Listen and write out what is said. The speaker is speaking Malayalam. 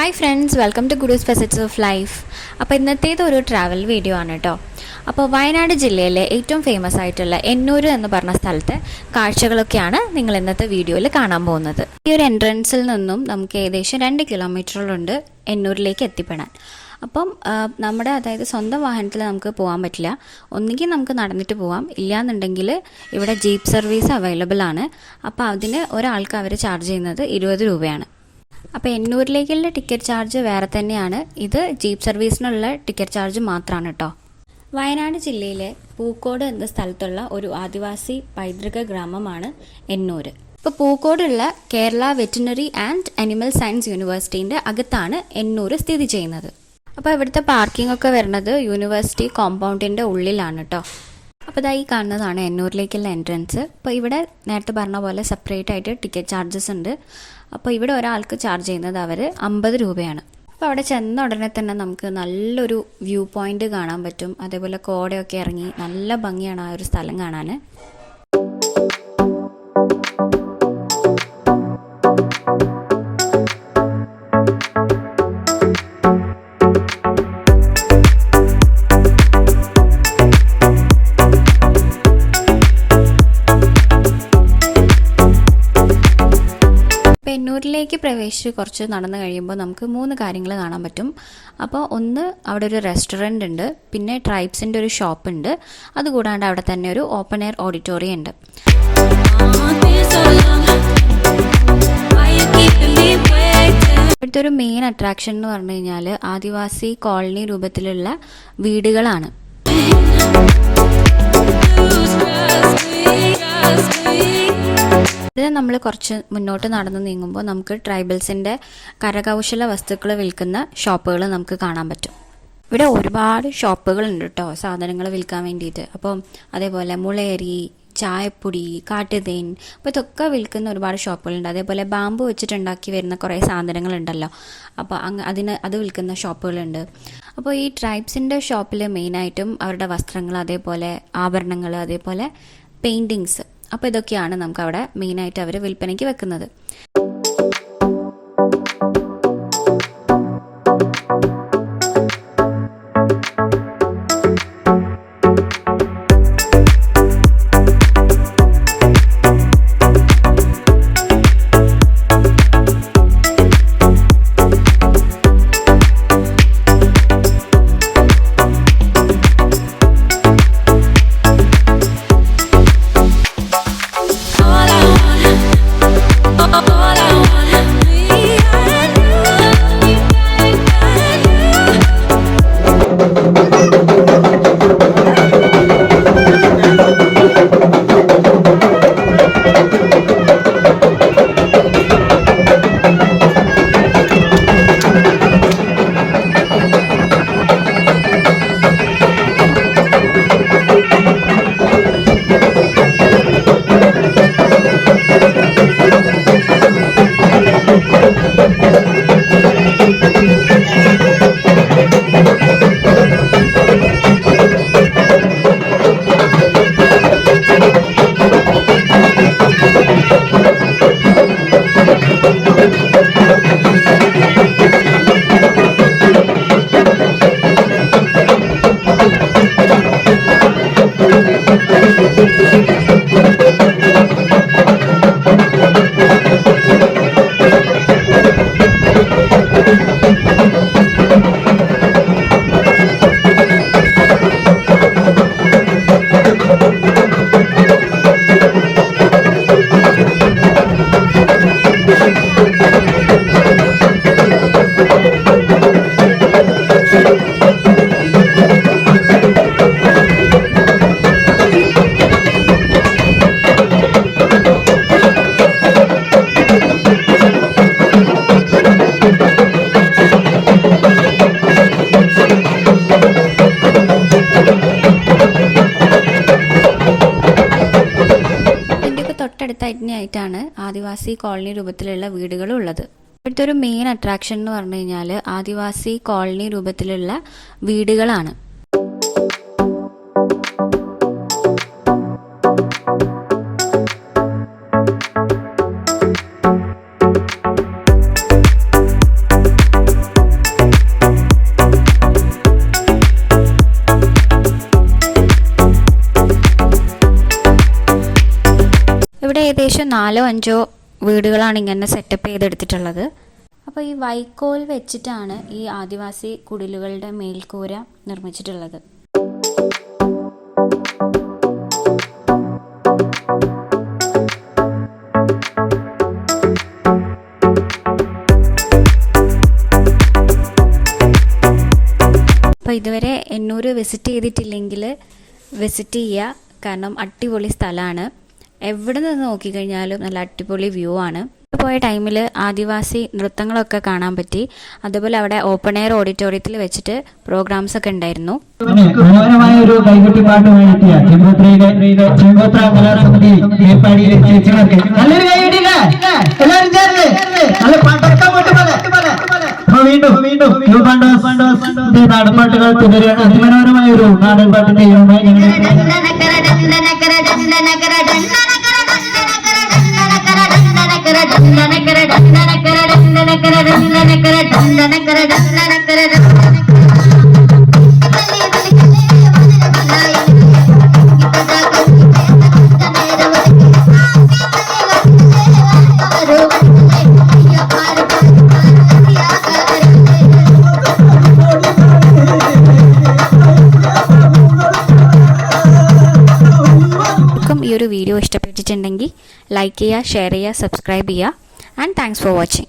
ഹായ് ഫ്രണ്ട്സ്, വെൽക്കം ടു ഗുഡൂസ് ഫെസിറ്റ്സ് ഓഫ് ലൈഫ്. അപ്പോൾ ഇന്നത്തേത് ഒരു ട്രാവൽ വീഡിയോ ആണ് കേട്ടോ. അപ്പോൾ വയനാട് ജില്ലയിലെ ഏറ്റവും ഫേമസ് ആയിട്ടുള്ള എന്നൂർ എന്ന് പറഞ്ഞ സ്ഥലത്തെ കാഴ്ചകളൊക്കെയാണ് നിങ്ങൾ ഇന്നത്തെ വീഡിയോയിൽ കാണാൻ പോകുന്നത്. ഈ ഒരു എൻട്രൻസിൽ നിന്നും നമുക്ക് ഏകദേശം 2 കിലോമീറ്ററുകളുണ്ട് എന്നൂരിലേക്ക് എത്തിപ്പെടാൻ. അപ്പം അതായത് സ്വന്തം വാഹനത്തിൽ നമുക്ക് പോകാൻ പറ്റില്ല. ഒന്നുകിൽ നമുക്ക് നടന്നിട്ട് പോകാം, ഇല്ലയെന്നുണ്ടെങ്കിൽ ഇവിടെ ജീപ്പ് സർവീസ് അവൈലബിൾ ആണ്. അപ്പോൾ അതിന് ഒരാൾക്ക് അവർ ചാർജ് ചെയ്യുന്നത് 20 രൂപയാണ്. അപ്പോൾ എന്നൂരിലേക്കുള്ള ടിക്കറ്റ് ചാർജ് വേറെ തന്നെയാണ്. ഇത് ജീപ്പ് സർവീസിനുള്ള ടിക്കറ്റ് ചാർജ് മാത്രമാണ് കേട്ടോ. വയനാട് ജില്ലയിലെ പൂക്കോട് എന്ന സ്ഥലത്തുള്ള ഒരു ആദിവാസി പൈതൃക ഗ്രാമമാണ് എന്നൂർ. ഇപ്പോൾ പൂക്കോടുള്ള Kerala veterinary and animal science യൂണിവേഴ്സിറ്റീൻ്റെ അകത്താണ് എന്നൂർ സ്ഥിതി ചെയ്യുന്നത്. അപ്പോൾ ഇവിടുത്തെ പാർക്കിംഗ് ഒക്കെ വരുന്നത് യൂണിവേഴ്സിറ്റി കോമ്പൗണ്ടിൻ്റെ ഉള്ളിലാണ് കേട്ടോ. അപ്പോൾ ഇതായി കാണുന്നതാണ് എന്നൂരിലേക്കുള്ള എൻട്രൻസ്. അപ്പോൾ ഇവിടെ നേരത്തെ പറഞ്ഞ പോലെ സെപ്പറേറ്റ് ആയിട്ട് ടിക്കറ്റ് ചാർജസ് ഉണ്ട്. അപ്പോൾ ഇവിടെ ഒരാൾക്ക് ചാർജ് ചെയ്യുന്നത് അവർ 50 രൂപയാണ്. അപ്പോൾ അവിടെ ചെന്ന ഉടനെ തന്നെ നമുക്ക് നല്ലൊരു വ്യൂ പോയിന്റ് കാണാൻ പറ്റും. അതേപോലെ കോടയൊക്കെ ഇറങ്ങി നല്ല ഭംഗിയാണ് ആ ഒരു സ്ഥലം കാണാൻ. എന്നൂരിലേക്ക് പ്രവേശിച്ച് കുറച്ച് നടന്നു കഴിയുമ്പോൾ നമുക്ക് 3 കാര്യങ്ങൾ കാണാൻ പറ്റും. അപ്പോൾ ഒന്ന്, അവിടെ ഒരു റെസ്റ്റോറൻ്റ് ഉണ്ട്, പിന്നെ ട്രൈബ്സിൻ്റെ ഒരു ഷോപ്പ് ഉണ്ട്, അതുകൂടാണ്ട് അവിടെ തന്നെ ഒരു ഓപ്പൺ എയർ ഓഡിറ്റോറിയം ഉണ്ട്. ഇവിടുത്തെ ഒരു മെയിൻ അട്രാക്ഷൻ എന്ന് പറഞ്ഞു കഴിഞ്ഞാൽ ആദിവാസി കോളനി രൂപത്തിലുള്ള വീടുകളാണ്. ഇതിന് നമ്മൾ കുറച്ച് മുന്നോട്ട് നടന്നു നീങ്ങുമ്പോൾ നമുക്ക് ട്രൈബൽസിൻ്റെ കരകൗശല വസ്തുക്കൾ വിൽക്കുന്ന ഷോപ്പുകൾ നമുക്ക് കാണാൻ പറ്റും. ഇവിടെ ഒരുപാട് ഷോപ്പുകളുണ്ട് കേട്ടോ, സാധനങ്ങൾ വിൽക്കാൻ വേണ്ടിയിട്ട്. അപ്പം അതേപോലെ മുളയരി, ചായപ്പൊടി, കാട്ടുതേൻ, അപ്പോൾ ഇതൊക്കെ വിൽക്കുന്ന ഒരുപാട് ഷോപ്പുകളുണ്ട്. അതേപോലെ ബാമ്പു വെച്ചിട്ടുണ്ടാക്കി വരുന്ന കുറേ സാധനങ്ങളുണ്ടല്ലോ, അപ്പോൾ അത് വിൽക്കുന്ന ഷോപ്പുകളുണ്ട്. അപ്പോൾ ഈ ട്രൈബ്സിൻ്റെ ഷോപ്പിൽ മെയിനായിട്ടും അവരുടെ വസ്ത്രങ്ങൾ, അതേപോലെ ആഭരണങ്ങൾ, അതേപോലെ പെയിൻറ്റിങ്സ്, അപ്പോൾ ഇതൊക്കെയാണ് നമുക്ക് അവിടെ മെയിനായിട്ട് അവർ വിൽപ്പനയ്ക്ക് വെക്കുന്നത്. ായിട്ടാണ് ആദിവാസി കോളനി രൂപത്തിലുള്ള വീടുകളുള്ളത്. ഇവിടുത്തെ ഒരു മെയിൻ അട്രാക്ഷൻ എന്ന് പറഞ്ഞു കഴിഞ്ഞാൽ ആദിവാസി കോളനി രൂപത്തിലുള്ള വീടുകളാണ്. ഏകദേശം 4-5 വീടുകളാണ് ഇങ്ങനെ സെറ്റപ്പ് ചെയ്തെടുത്തിട്ടുള്ളത്. അപ്പോൾ ഈ വൈക്കോൽ വെച്ചിട്ടാണ് ഈ ആദിവാസി കുടിലുകളുടെ മേൽക്കൂര നിർമ്മിച്ചിട്ടുള്ളത്. അപ്പോൾ ഇതുവരെ എന്നൂർ വിസിറ്റ് ചെയ്തിട്ടില്ലെങ്കിൽ വിസിറ്റ് ചെയ്യുക. കാരണം അടിപൊളി സ്ഥലമാണ്. എവിടെ നിന്ന് നോക്കിക്കഴിഞ്ഞാലും നല്ല അടിപൊളി വ്യൂ ആണ്. പോയ ടൈമിൽ ആദിവാസി നൃത്തങ്ങളൊക്കെ കാണാൻ പറ്റി. അതുപോലെ അവിടെ ഓപ്പൺ എയർ ഓഡിറ്റോറിയത്തിൽ വെച്ചിട്ട് പ്രോഗ്രാംസ് ഒക്കെ ഉണ്ടായിരുന്നു. മനോഹരമായ ഒരു കൈകൊട്ടി പാട്ടുമായിട്ടിയ ചെമ്പോത്ര കലാസമിതി മേപ്പാടിയിലെ ചേച്ചിമാർക്ക് നല്ലൊരു കൈകൊട്ടിയില്ല. എല്ലാവരും ചേർന്ന് നല്ല പടക്കം പൊട്ടുപോലെ വീണ്ടും നാടൻപാട്ടുകൾ തുടരുകയാണ്. അതിമനോഹരമായ ഒരു നാടൻപാട്ടിന്റെ ഈ ഒരു വീഡിയോ ഇഷ്ടപ്പെട്ടിട്ടുണ്ടെങ്കിൽ ലൈക്ക് ചെയ്യുക, ഷെയർ ചെയ്യുക, സബ്സ്ക്രൈബ് ചെയ്യുക. And thanks for watching.